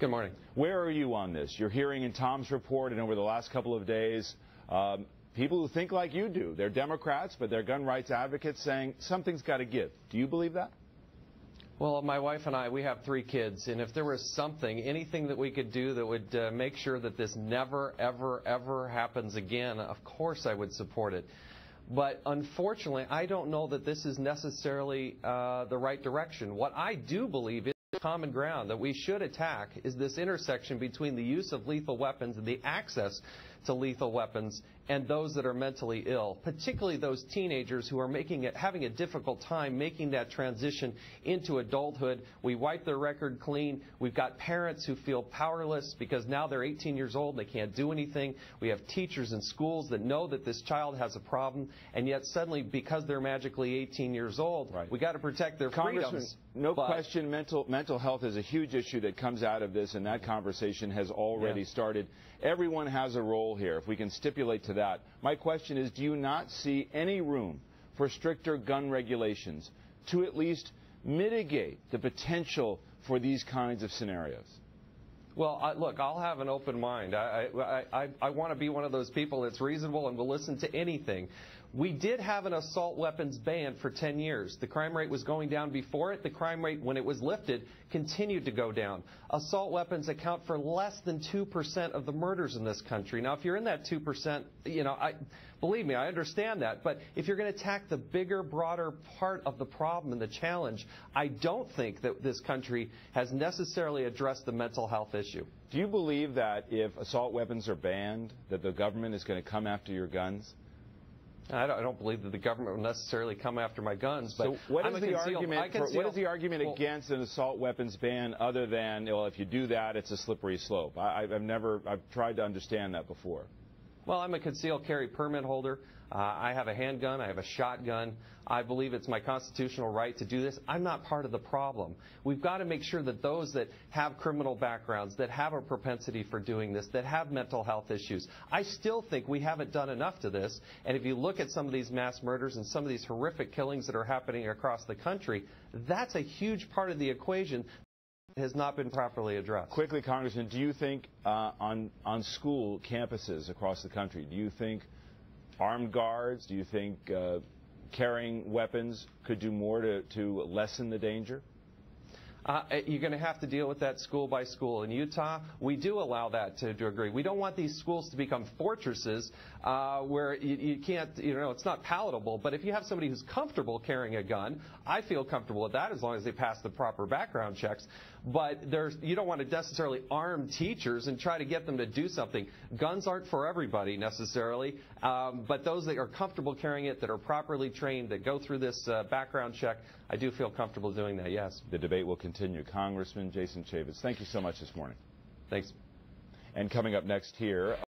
Good morning. Where are you on this? You're hearing in Tom's report and over the last couple of days, people who think like you do. They're Democrats, but they're gun rights advocates saying something's got to give. Do you believe that? Well, my wife and I, we have 3 kids, and if there was something, anything that we could do that would make sure that this never, ever, ever happens again, of course I would support it. But unfortunately, I don't know that this is necessarily the right direction. What I do believe is common ground that we should attack is this intersection between the use of lethal weapons and the access to lethal weapons and those that are mentally ill, particularly those teenagers who are having a difficult time making that transition into adulthood. We wipe their record clean. We've got parents who feel powerless because now they're 18 years old and they can't do anything. We have teachers in schools that know that this child has a problem, and yet suddenly, because they're magically 18 years old, we got to protect their freedoms. No question, mental health is a huge issue that comes out of this, and that conversation has already started. Everyone has a role here, if we can stipulate to that. My question is, do you not see any room for stricter gun regulations to at least mitigate the potential for these kinds of scenarios? Well, look, I'll have an open mind. I want to be one of those people that's reasonable and will listen to anything. We did have an assault weapons ban for 10 years. The crime rate was going down before it. The crime rate, when it was lifted, continued to go down. Assault weapons account for less than 2% of the murders in this country. Now, if you're in that 2%, believe me, I understand that. But if you're going to attack the bigger, broader part of the problem and the challenge, I don't think that this country has necessarily addressed the mental health issue. Do you believe that if assault weapons are banned, that the government is going to come after your guns? I don't believe that the government will necessarily come after my guns. But so what is the argument against an assault weapons ban other than, well, if you do that, it's a slippery slope? I've tried to understand that before. Well, I'm a concealed carry permit holder. I have a handgun. I have a shotgun. I believe it's my constitutional right to do this. I'm not part of the problem. We've got to make sure that those that have criminal backgrounds, that have a propensity for doing this, that have mental health issues, I still think we haven't done enough to this. And if you look at some of these mass murders and some of these horrific killings that are happening across the country, that's a huge part of the equation that has not been properly addressed. Quickly, Congressman, do you think on school campuses across the country, do you think armed guards, do you think carrying weapons could do more to lessen the danger? You're going to have to deal with that school by school. In Utah, we do allow that to a degree. We don't want these schools to become fortresses where you can't, it's not palatable. But if you have somebody who's comfortable carrying a gun, I feel comfortable with that as long as they pass the proper background checks. But you don't want to necessarily arm teachers and try to get them to do something. Guns aren't for everybody necessarily, but those that are comfortable carrying it, that are properly trained, that go through this background check, I do feel comfortable doing that, yes. The debate will continue. Congressman Jason Chaffetz, thank you so much this morning. Thanks. And coming up next here.